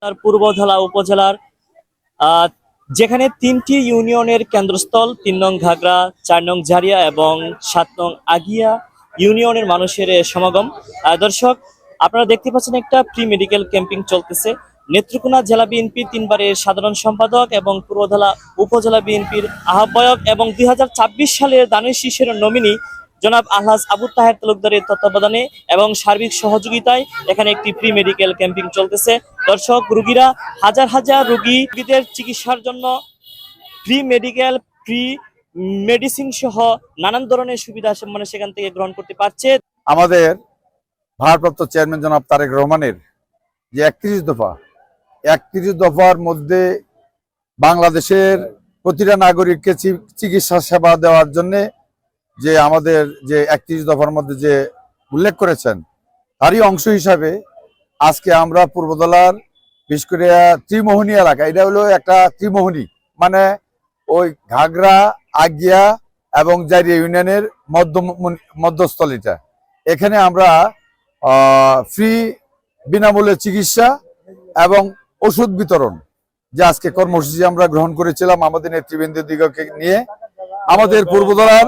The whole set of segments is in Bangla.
তার পূর্বধলা উপজেলার আহ, যেখানে 3টি ইউনিয়নের কেন্দ্রস্থল 3 নং ঘাগড়া, 4 নং ঝাড়িয়া এবং 7 নং আগিয়া ইউনিয়নের মানুষের সমাগম। দর্শক, আপনারা দেখতে পাচ্ছেন একটা প্রি মেডিকেল ক্যাম্পিং চলতেছে। নেত্রকোনা জেলা বিএনপির 3বারের সাধারণ সম্পাদক এবং পূর্বধলা উপজেলা বিএনপির আহ্বায়ক এবং 2026 সালের দানের শীষের নমিনি জনাব আলহাজ আবু তাহের তালুকদারের তত্ত্বাবধানে এবং সার্বিক সহযোগিতায় এখানে একটি প্রি মেডিকেল ক্যাম্পিং চলতেছে। দর্শক, রোগীরা হাজার হাজার রোগীদের চিকিৎসার জন্য প্রি মেডিকেল, প্রি মেডিসিন সহ নানান ধরনের সুবিধা মানে সেখান থেকে গ্রহণ করতে পারছে। আমাদের ভারপ্রাপ্ত চেয়ারম্যান জনাব তারেক রহমানের যে 31 দফার মধ্যে বাংলাদেশের প্রতিটা নাগরিককে চিকিৎসা সেবা দেওয়ার জন্য যে আমাদের যে 31 দফার মধ্যে যে উল্লেখ করেছেন, তারই অংশ হিসাবে আজকে আমরা পূর্বদলার বিশেষ করে ত্রিমোহনী এলাকা, এটা হলো একটা ত্রিমোহনী, মানে ওই ঘাগড়া, আগিয়া এবং জারিয়া ইউনিয়নের মধ্যস্থলিটা, এখানে আমরা ফ্রি বিনামূল্যে চিকিৎসা এবং ওষুধ বিতরণ যে আজকে কর্মসূচি আমরা গ্রহণ করেছিলাম আমাদের নেতৃবৃন্দদিগকে নিয়ে। আমাদের পূর্বদলার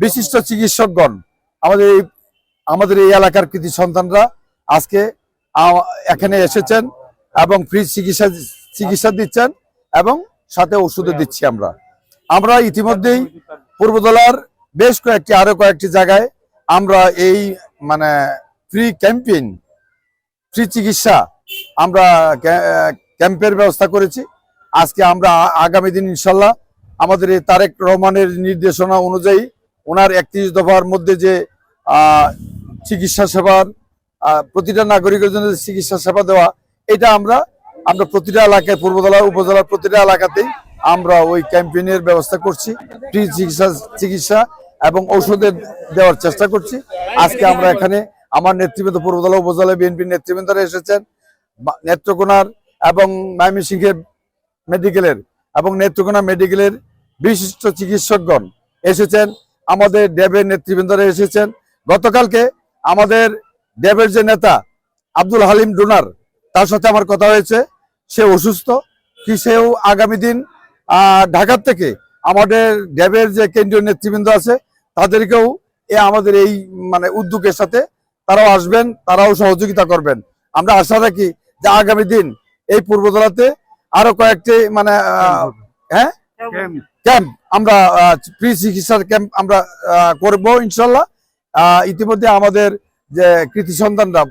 বিশিষ্ট চিকিৎসকগণ, আমাদের এই এলাকার কৃতি সন্তানরা আজকে এখানে এসেছেন এবং ফ্রি চিকিৎসা দিচ্ছেন এবং সাথে ওষুধও দিচ্ছি। আমরা ইতিমধ্যেই পূর্বদলার বেশ আরো কয়েকটি জায়গায় আমরা এই মানে ফ্রি ক্যাম্পেইন, ফ্রি চিকিৎসা আমরা ক্যাম্পের ব্যবস্থা করেছি। আজকে আমরা আগামী দিন ইনশাল্লাহ আমাদের এই তারেক রহমানের নির্দেশনা অনুযায়ী ওনার 31 দফার মধ্যে যে চিকিৎসা সেবার প্রতিটা নাগরিকের জন্য চিকিৎসা সেবা দেওয়া, এটা আমরা প্রতিটা এলাকায়, পূর্বদলা উপজেলার প্রতিটা এলাকাতেই আমরা ওই ক্যাম্পেইনের ব্যবস্থা করছি। ফ্রি চিকিৎসা এবং ঔষধের দেওয়ার চেষ্টা করছি। আজকে আমরা এখানে আমার নেতৃবৃন্দ, পূর্বদলা উপজেলা বিএনপির নেতৃবৃন্দরা এসেছেন, নেত্রকোনার এবং ময়মনসিংহের মেডিকেলের এবং নেত্রকোনা মেডিকেলের বিশিষ্ট চিকিৎসকগণ এসেছেন, আমাদের ড্যাবের নেতৃবৃন্দরা এসেছেন। গতকালকে আমাদের ড্যাবের যে নেতা আব্দুল হালিম ডোনার, তার সাথে আমার কথা হয়েছে, সে অসুস্থ, কি সেও আগামী দিন ঢাকার থেকে আমাদের ড্যাবের যে কেন্দ্রীয় নেতৃবৃন্দ আছে তাদেরকেও আমাদের এই মানে উদ্যোগের সাথে তারাও আসবেন, তারাও সহযোগিতা করবেন। আমরা আশা রাখি যে আগামী দিন এই পূর্বদলাতে আরো কয়েকটি মানে ক্যাম্প আমরা ফ্রি চিকিৎসার ক্যাম্প আমরা করব ইনশাল্লাহ। ইতিমধ্যে আমাদের যে কৃতি সন্তানরা,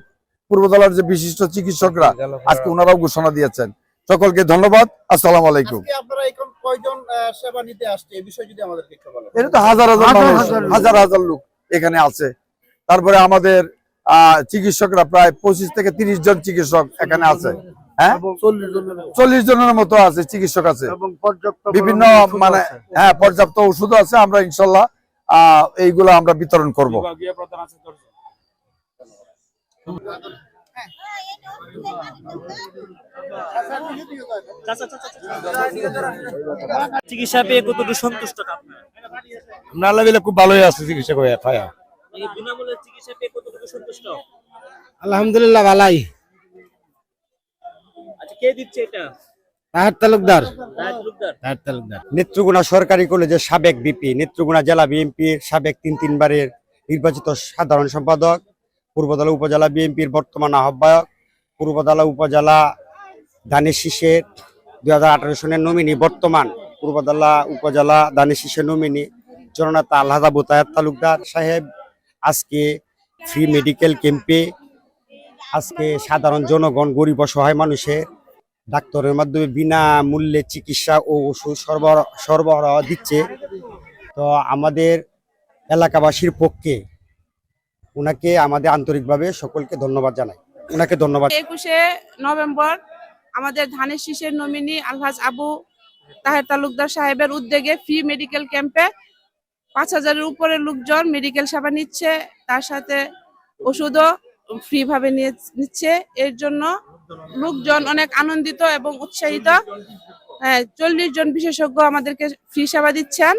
পূর্বদলার যে বিশিষ্ট চিকিৎসকরা আজকে ওনারাও ঘোষণা দিয়েছেন। সকলকে ধন্যবাদ। আসসালামু আলাইকুম। এটা তো হাজার হাজার লোক এখানে আছে। তারপরে আমাদের চিকিৎসকরা প্রায় 25 থেকে 30 জন চিকিৎসক এখানে আছে। হ্যাঁ, 40 জনের মতো আছে, চিকিৎসক আছে, বিভিন্ন মানে পর্যাপ্ত ওষুধ আছে। আমরা ইনশাল্লাহ এইগুলো আমরা বিতরণ করব। চিকিৎসা পেয়ে কতটুকু সন্তুষ্ট? আমরা খুব ভালোই আছে চিকিৎসা করে। বিনামূল্যে চিকিৎসা পেয়ে কতটুকু সন্তুষ্ট? আলহামদুলিল্লাহ ভালাই। আচ্ছা, কে দিচ্ছে এটা? তাহের তালুকদার। নেত্রকোনা সরকারি কলেজের সাবেক বিপি, নেত্রকোনা জেলা বিএনপির সাবেক 3বারের নির্বাচিত সাধারণ সম্পাদক, পূর্বদলা উপজেলা বিএনপির বর্তমান আহ্বায়ক, পূর্বদলা উপজেলা দানের শীষের 2018 সনের নমিনি, বর্তমান পূর্বদলা উপজেলা দানের শীষের নমিনি জননেতা আলহাজ আবু তাহের তালুকদার সাহেব আজকে ফ্রি মেডিকেল ক্যাম্পে আজকে সাধারণ জনগণ, গরিব অসহায় মানুষের ডাক্তারের মাধ্যমে বিনামূল্যে চিকিৎসা ও ওষুধ সরবরাহ দিচ্ছে। তো আমাদের এলাকাবাসীর পক্ষে ওনাকে আমাদের আন্তরিকভাবে সকলকে ধন্যবাদ জানাই। ওনাকে ধন্যবাদ। 21শে নভেম্বর আমাদের ধানের শীষের নমিনি আলহাজ আবু তাহের তালুকদার সাহেবের উদ্যোগে ফ্রি মেডিকেল ক্যাম্পে 5000-এর উপরে লোকজন মেডিকেল সেবা নিচ্ছে, তার সাথে ওষুধও ফ্রি ভাবে নিচ্ছে। এর জন্য লোকজন অনেক আনন্দিত এবং উৎসাহিত। 40 জন বিশেষজ্ঞ আমাদেরকে ফ্রি সেবা দিচ্ছেন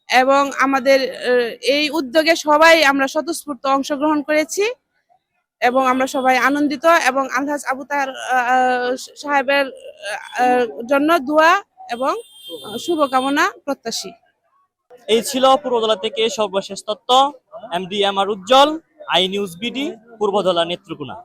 এবং আমাদের এই উদ্যোগে সবাই আমরা স্বতঃস্ফূর্ত অংশগ্রহণ করেছি এবং আমরা সবাই আনন্দিত এবং আলহাজ আবু তাহের সাহেবের জন্য দোয়া এবং শুভকামনা প্রত্যাশী। এই ছিল পূর্বধলা থেকে সর্বশেষ তথ্য। MD Amar Ujjal, I News BD, Purbadhala Netrokona.